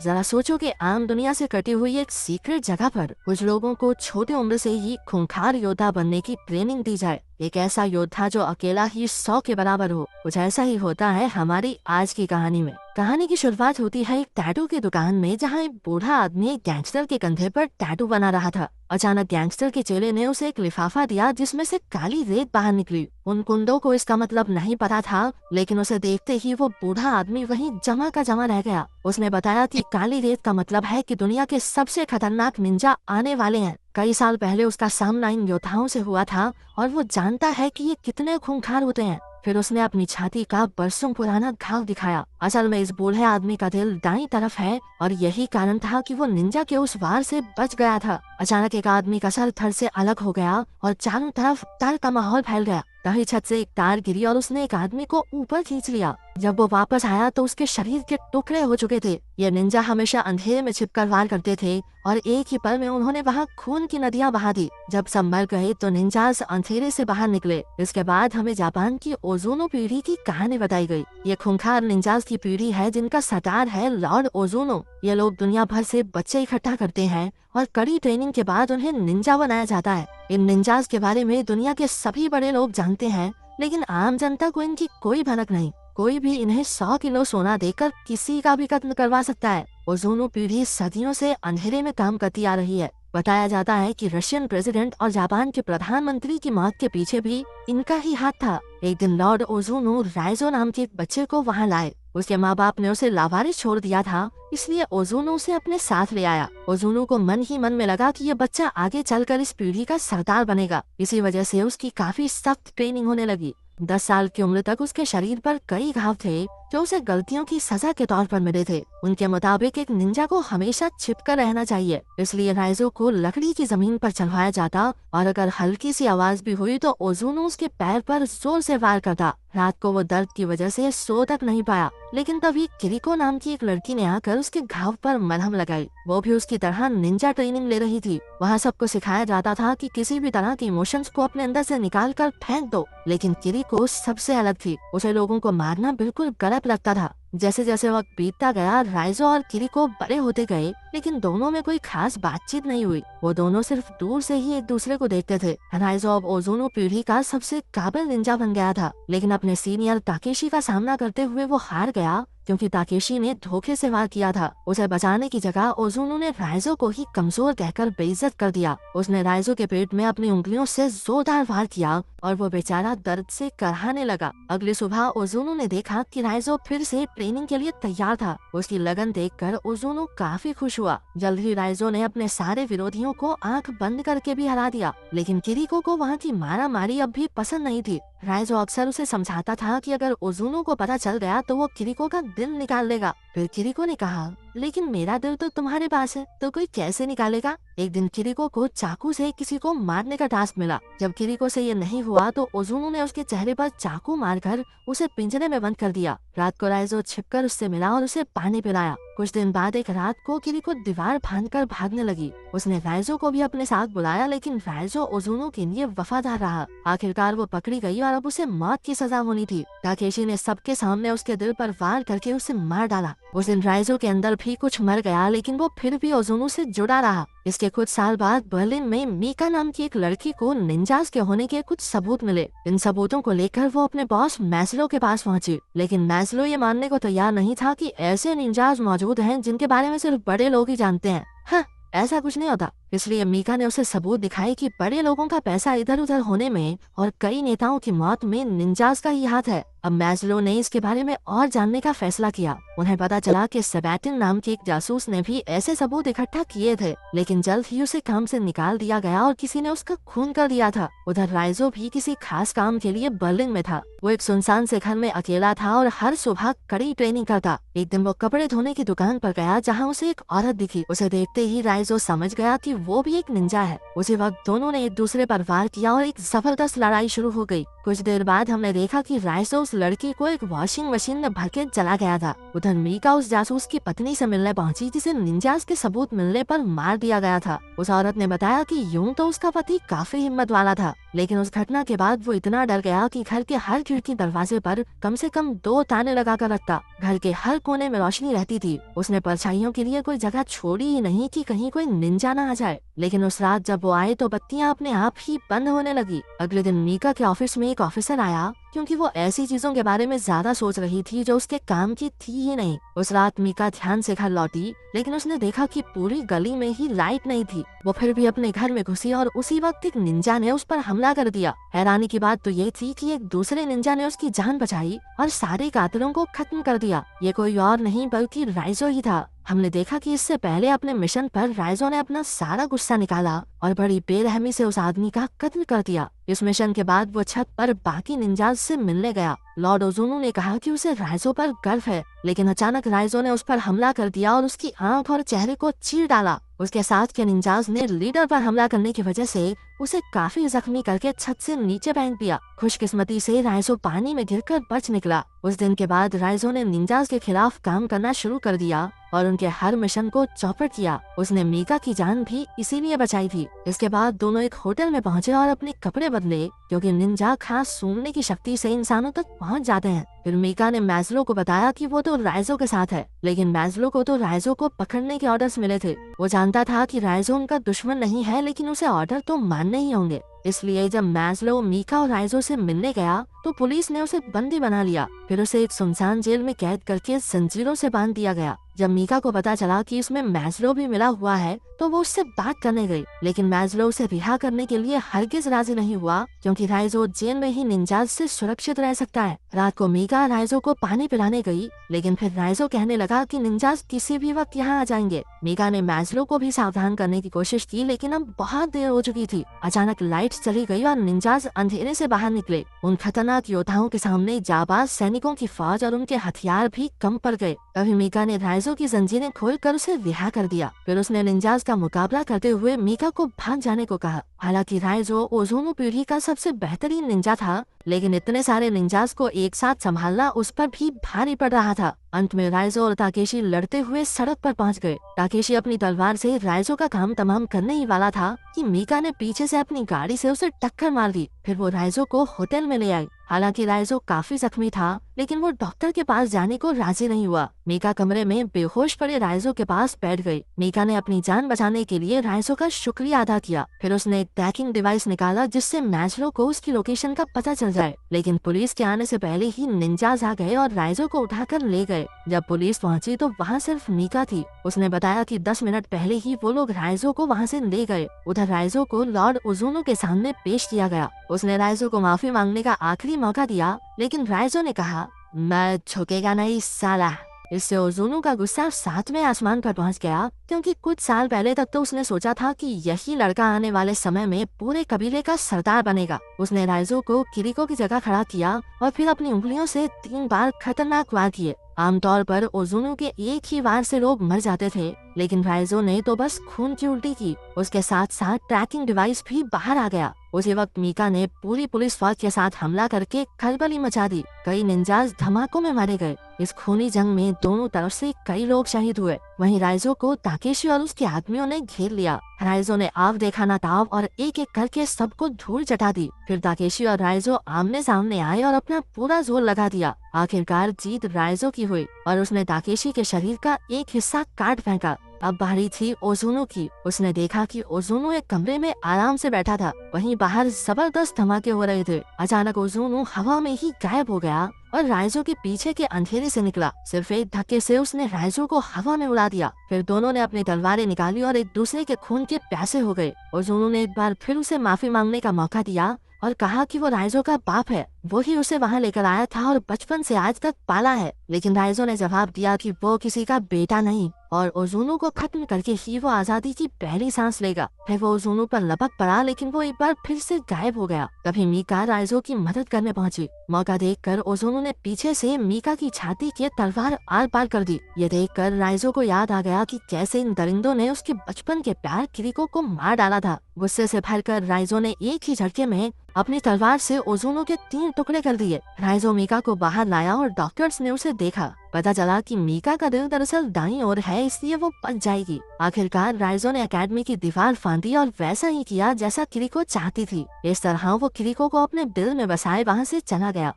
जरा सोचो कि आम दुनिया से कटी हुई एक सीक्रेट जगह पर कुछ लोगों को छोटी उम्र से ही खूंखार योद्धा बनने की ट्रेनिंग दी जाए। एक ऐसा योद्धा जो अकेला ही 100 के बराबर हो। कुछ ऐसा ही होता है हमारी आज की कहानी में। कहानी की शुरुआत होती है एक टैटू की दुकान में, जहाँ एक बूढ़ा आदमी एक गैंगस्टर के कंधे पर टैटू बना रहा था। अचानक गैंगस्टर के चेले ने उसे एक लिफाफा दिया जिसमें से काली रेत बाहर निकली। उन कुंडों को इसका मतलब नहीं पता था, लेकिन उसे देखते ही वो बूढ़ा आदमी वहीं जमा का जमा रह गया। उसने बताया कि काली रेत का मतलब है कि दुनिया के सबसे खतरनाक निंजा आने वाले हैं। कई साल पहले उसका सामना इन योद्धाओं से हुआ था और वो जानता है कि ये कितने खूंखार होते हैं। फिर उसने अपनी छाती का बरसों पुराना घाव दिखाया। असल में इस बूढ़े आदमी का दिल दाईं तरफ है और यही कारण था कि वो निंजा के उस वार से बच गया था। अचानक एक आदमी का सर धड़ से अलग हो गया और चारों तरफ डर का माहौल फैल गया। तभी छत से एक तार गिरी और उसने एक आदमी को ऊपर खींच लिया। जब वो वापस आया तो उसके शरीर के टुकड़े हो चुके थे। ये निंजा हमेशा अंधेरे में छिपकर वार करते थे और एक ही पल में उन्होंने वहाँ खून की नदियाँ बहा दी। जब सब मर गए तो निंजास अंधेरे से बाहर निकले। इसके बाद हमें जापान की ओज़ोनो पीढ़ी की कहानी बताई गई। ये खूंखार निंजास की पीढ़ी है जिनका सरदार है लॉर्ड ओज़ोनो। ये लोग दुनिया भर से बच्चे इकट्ठा करते हैं और कड़ी ट्रेनिंग के बाद उन्हें निंजा बनाया जाता है। इन निंजास के बारे में दुनिया के सभी बड़े लोग जानते हैं, लेकिन आम जनता को इनकी कोई भनक नहीं। कोई भी इन्हें 100 किलो सोना देकर किसी का भी कत्ल करवा सकता है। ओज़ोनो पीढ़ी सदियों से अंधेरे में काम करती आ रही है। बताया जाता है कि रशियन प्रेसिडेंट और जापान के प्रधानमंत्री की मौत के पीछे भी इनका ही हाथ था। एक दिन लॉर्ड ओज़ोनो राइजो नाम के एक बच्चे को वहाँ लाए। उसके माँ बाप ने उसे लावारिस छोड़ दिया था, इसलिए ओज़ोनो उसे अपने साथ ले आया। ओज़ोनो को मन ही मन में लगा कि ये बच्चा आगे चलकर इस पीढ़ी का सरदार बनेगा। इसी वजह से उसकी काफी सख्त ट्रेनिंग होने लगी। 10 साल की उम्र तक उसके शरीर पर कई घाव थे जो उसे गलतियों की सजा के तौर पर मिले थे। उनके मुताबिक एक निंजा को हमेशा छिपकर रहना चाहिए, इसलिए राइजो को लकड़ी की जमीन पर चढ़वाया जाता और अगर हल्की सी आवाज भी हुई तो ओज़ोनो उसके पैर पर जोर से वार करता। रात को वो दर्द की वजह से सो तक नहीं पाया, लेकिन तभी किरिको नाम की एक लड़की ने आकर उसके घाव पर मलहम लगाई। वो भी उसकी तरह निंजा ट्रेनिंग ले रही थी। वहाँ सबको सिखाया जाता था कि किसी भी तरह के इमोशंस को अपने अंदर से निकाल कर फेंक दो, लेकिन किरिको सबसे अलग थी। उसे लोगों को मारना बिल्कुल गलत लगता था। जैसे जैसे वक्त बीतता गया, राइजो और किरिको बड़े होते गए, लेकिन दोनों में कोई खास बातचीत नहीं हुई। वो दोनों सिर्फ दूर से ही एक दूसरे को देखते थे। राइजो अब ओज़ोनो पीढ़ी का सबसे काबिल निंजा बन गया था, लेकिन अपने सीनियर ताकेशी का सामना करते हुए वो हार गया, क्योंकि ताकेशी ने धोखे से वार किया था। उसे बचाने की जगह ओज़ोनो ने राइजो को ही कमजोर कहकर बेइज्जत कर दिया। उसने राइजो के पेट में अपनी उंगलियों से जोरदार वार किया और वो बेचारा दर्द से कराहने लगा। अगली सुबह ओज़ोनो ने देखा कि राइजो फिर से ट्रेनिंग के लिए तैयार था। उसकी लगन देखकर ओज़ोनो काफी खुश हुआ। जल्द ही राइजो ने अपने सारे विरोधियों को आंख बंद करके भी हरा दिया, लेकिन किरिको को वहाँ की मारा मारी अब भी पसंद नहीं थी। राइजो अक्सर उसे समझाता था कि अगर ओज़ोनो को पता चल गया तो वो किरिको का दिल निकाल लेगा। फिर किरिको ने कहा, लेकिन मेरा दिल तो तुम्हारे पास है, तो कोई कैसे निकालेगा? एक दिन किरिको को चाकू से किसी को मारने का टास्क मिला। जब किरिको से ये नहीं हुआ तो ओज़ोनो ने उसके चेहरे पर चाकू मारकर उसे पिंजरे में बंद कर दिया। रात को राइजो छिपकर उससे मिला और उसे पानी पिलाया। कुछ दिन बाद एक रात को किरिको दीवार फांदकर भागने लगी। उसने राइजो को भी अपने साथ बुलाया, लेकिन राइजो ओज़ोनो के लिए वफादार रहा। आखिरकार वो पकड़ी गई और अब उसे मौत की सजा होनी थी। ताकेशी ने सबके सामने उसके दिल पर वार करके उसे मार डाला। उस दिन राइजो के अंदर भी कुछ मर गया, लेकिन वो फिर भी ओज़ोनो से जुड़ा रहा। इसके कुछ साल बाद बर्लिन में मीका नाम की एक लड़की को निंजास के होने के कुछ सबूत मिले। इन सबूतों को लेकर वो अपने बॉस मैस्लो के पास पहुंची, लेकिन मैस्लो ये मानने को तैयार नहीं था कि ऐसे निंजास मौजूद हैं जिनके बारे में सिर्फ बड़े लोग ही जानते हैं। हाँ, ऐसा कुछ नहीं होता। इसलिए मीका ने उसे सबूत दिखाए कि बड़े लोगों का पैसा इधर उधर होने में और कई नेताओं की मौत में निंजास का ही हाथ है। अब मैस्लो ने इसके बारे में और जानने का फैसला किया। उन्हें पता चला कि सेबैस्टियन नाम के एक जासूस ने भी ऐसे सबूत इकट्ठा किए थे, लेकिन जल्द ही उसे काम से निकाल दिया गया और किसी ने उसका खून कर दिया था। उधर राइजो भी किसी खास काम के लिए बर्लिन में था। वो एक सुनसान से घर में अकेला था और हर सुबह कड़ी ट्रेनिंग करता। एक दिन वो कपड़े धोने की दुकान पर गया, जहाँ उसे एक औरत दिखी। उसे देखते ही राइजो समझ गया कि वो भी एक निंजा है। उसी वक्त दोनों ने एक दूसरे पर वार किया और एक जबरदस्त लड़ाई शुरू हो गई। कुछ देर बाद हमने देखा कि राइजो उस लड़की को एक वॉशिंग मशीन में भर के चला गया था। उधर मीका उस जासूस की पत्नी से मिलने पहुंची जिसे निंजास के सबूत मिलने पर मार दिया गया था। उस औरत ने बताया कि यूं तो उसका पति काफी हिम्मत वाला था, लेकिन उस घटना के बाद वो इतना डर गया कि घर के हर खिड़की दरवाजे पर कम से कम 2 ताले लगा कर रखता। घर के हर कोने में रोशनी रहती थी। उसने परछाइयों के लिए कोई जगह छोड़ी ही नहीं कि कहीं कोई निंजा ना आ जाए। लेकिन उस रात जब वो आए तो बत्तियां अपने आप ही बंद होने लगी। अगले दिन मीका के ऑफिस में एक ऑफिसर आया क्योंकि वो ऐसी चीजों के बारे में ज्यादा सोच रही थी जो उसके काम की थी ही नहीं। उस रात मीका ध्यान से घर लौटी, लेकिन उसने देखा कि पूरी गली में ही लाइट नहीं थी। वो फिर भी अपने घर में घुसी और उसी वक्त एक निंजा ने उस पर हमला कर दिया। हैरानी की बात तो ये थी कि एक दूसरे निंजा ने उसकी जान बचाई और सारे कातिलों को खत्म कर दिया। ये कोई और नहीं बल्कि राइजो ही था। हमने देखा कि इससे पहले अपने मिशन पर राइजो ने अपना सारा गुस्सा निकाला और बड़ी बेरहमी से उस आदमी का कत्ल कर दिया। इस मिशन के बाद वो छत पर बाकी निंजाज से मिलने गया। लॉर्ड ओजुनु ने कहा कि उसे राइजो पर गर्व है, लेकिन अचानक राइजो ने उस पर हमला कर दिया और उसकी आंख और चेहरे को चीर डाला। उसके साथ के निंजाज ने लीडर पर हमला करने की वजह से उसे काफी जख्मी करके छत से नीचे फेंक दिया। खुशकिस्मती से राइजो पानी में गिरकर बच निकला। उस दिन के बाद राइजो ने निंजाज के खिलाफ काम करना शुरू कर दिया और उनके हर मिशन को चौपट किया। उसने मीका की जान भी इसीलिए बचाई थी। इसके बाद दोनों एक होटल में पहुंचे और अपने कपड़े बदले, क्योंकि निंजा खास सूंघने की शक्ति से इंसानों तक पहुंच जाते हैं। फिर मीका ने मैज़लो को बताया कि वो तो राइजो के साथ है, लेकिन मैज़लो को तो राइजो को पकड़ने के ऑर्डर्स मिले थे। वो जानता था कि राइजो उनका दुश्मन नहीं है, लेकिन उसे ऑर्डर तो मानने ही होंगे। इसलिए जब मैज़लो मीका और राइजो से मिलने गया तो पुलिस ने उसे बंदी बना लिया। फिर उसे एक सुनसान जेल में कैद करके जंजीरों से बांध दिया गया। जब मीका को पता चला कि इसमें मैज़लो भी मिला हुआ है तो वो उससे बात करने गई, लेकिन मैज़लो उसे रिहा करने के लिए हरगिज राजी नहीं हुआ, क्योंकि राइजो जेल में ही निंजाज से सुरक्षित रह सकता है। रात को मीका राइजो को पानी पिलाने गई, लेकिन फिर राइजो कहने लगा कि निंजाज किसी भी वक्त यहाँ आ जाएंगे। मीका ने मैज़लो को भी सावधान करने की कोशिश की, लेकिन अब बहुत देर हो चुकी थी। अचानक लाइट चली गई और निंजाज अंधेरे से बाहर निकले। उन खतरनाक योद्धाओं के सामने जाबाज सैनिकों की फौज और उनके हथियार भी कम पड़ गए। तभी मीका ने राइजो की जंजीरें खोलकर उसे रिहा कर दिया। फिर उसने निंजाज का मुकाबला करते हुए मीका को भाग जाने को कहा। हालांकि राइजो ओज़ोनो पीढ़ी का सबसे बेहतरीन निंजा था, लेकिन इतने सारे निंजाज को एक साथ संभालना उस पर भी भारी पड़ रहा था। अंत में राइजो और ताकेशी लड़ते हुए सड़क पर पहुंच गए। ताकेशी अपनी तलवार से राइजो का काम तमाम करने ही वाला था कि मीका ने पीछे से अपनी गाड़ी से उसे टक्कर मार दी। फिर वो राइजो को होटल में ले आई। हालांकि राइजो काफी जख्मी था, लेकिन वो डॉक्टर के पास जाने को राजी नहीं हुआ। मीका कमरे में बेहोश पड़े राइजो के पास बैठ गई। मीका ने अपनी जान बचाने के लिए राइजो का शुक्रिया अदा किया। फिर उसने एक ट्रैकिंग डिवाइस निकाला जिससे मैज़लो को उसकी लोकेशन का पता चल जाए, लेकिन पुलिस के आने से पहले ही निंजाज आ गए और राइजो को उठाकर ले गए। जब पुलिस पहुंची तो वहाँ सिर्फ मीका थी। उसने बताया कि 10 मिनट पहले ही वो लोग राइजो को वहाँ से ले गए। उधर राइजो को लॉर्ड ओज़ोनो के सामने पेश किया गया। उसने राइजो को माफी मांगने का आखिरी मौका दिया, लेकिन राइजो ने कहा, मैं झुकेगा नहीं साला। इससे ओज़ोनो का गुस्सा 7वें आसमान पर पहुंच गया, क्योंकि कुछ साल पहले तक तो उसने सोचा था कि यही लड़का आने वाले समय में पूरे कबीले का सरदार बनेगा। उसने राइजो को किरिको की जगह खड़ा किया और फिर अपनी उंगलियों से 3 बार खतरनाक वार किए। आमतौर पर ओज़ोनो के एक ही वार से लोग मर जाते थे, लेकिन राइजो ने तो बस खून की उल्टी की। उसके साथ साथ ट्रैकिंग डिवाइस भी बाहर आ गया। उसी वक्त मीका ने पूरी पुलिस फौज के साथ हमला करके खलबली मचा दी। कई निंजाज धमाकों में मारे गए। इस खूनी जंग में दोनों तरफ से कई लोग शहीद हुए। वहीं राइजो को ताकेशी और उसके आदमियों ने घेर लिया। राइजो ने आव देखा ना ताव और एक एक करके सबको धूल चटा दी। फिर ताकेशी और राइजो आमने सामने आए और अपना पूरा जोर लगा दिया। आखिरकार जीत राइजो की हुई और उसने ताकेशी के शरीर का एक हिस्सा काट फेंका। अब बारी थी ओज़ोनो की। उसने देखा कि ओज़ोनो एक कमरे में आराम से बैठा था। वहीं बाहर जबरदस्त धमाके हो रहे थे। अचानक ओज़ोनो हवा में ही गायब हो गया और राइजो के पीछे के अंधेरे से निकला। सिर्फ एक धक्के से उसने राइजो को हवा में उड़ा दिया। फिर दोनों ने अपनी तलवारें निकाली और एक दूसरे के खून के प्यासे हो गए। ओज़ोनो ने एक बार फिर उसे माफी मांगने का मौका दिया और कहा कि वो राइजो का बाप है, वो ही उसे वहाँ लेकर आया था और बचपन से आज तक पाला है। लेकिन राइजो ने जवाब दिया कि वो किसी का बेटा नहीं, और ओज़ोनो को खत्म करके ही वो आजादी की पहली सांस लेगा। फिर वो ओज़ोनो पर लपक पड़ा, लेकिन वो एक बार फिर से गायब हो गया। तभी मीका राइजो की मदद करने पहुंची। मौका देखकर ओज़ोनो ने पीछे से मीका की छाती की तलवार आर पार कर दी। ये देखकर राइजो को याद आ गया कि कैसे इन दरिंदों ने उसके बचपन के प्यार किरिको को मार डाला था। गुस्से से भरकर राइजो ने एक ही झटके में अपनी तलवार से ओज़ोनो के 3 टुकड़े कर दिए। राइजो मीका को बाहर लाया और डॉक्टर्स ने उसे देखा। पता चला कि मीका का दिल दरअसल दाईं ओर है, इसलिए वो बच जाएगी। आखिरकार राइजो ने एकेडमी की दीवार फांदी और वैसा ही किया जैसा किरिको चाहती थी। इस तरह वो किरिको को अपने दिल में बसाए वहाँ से चला गया।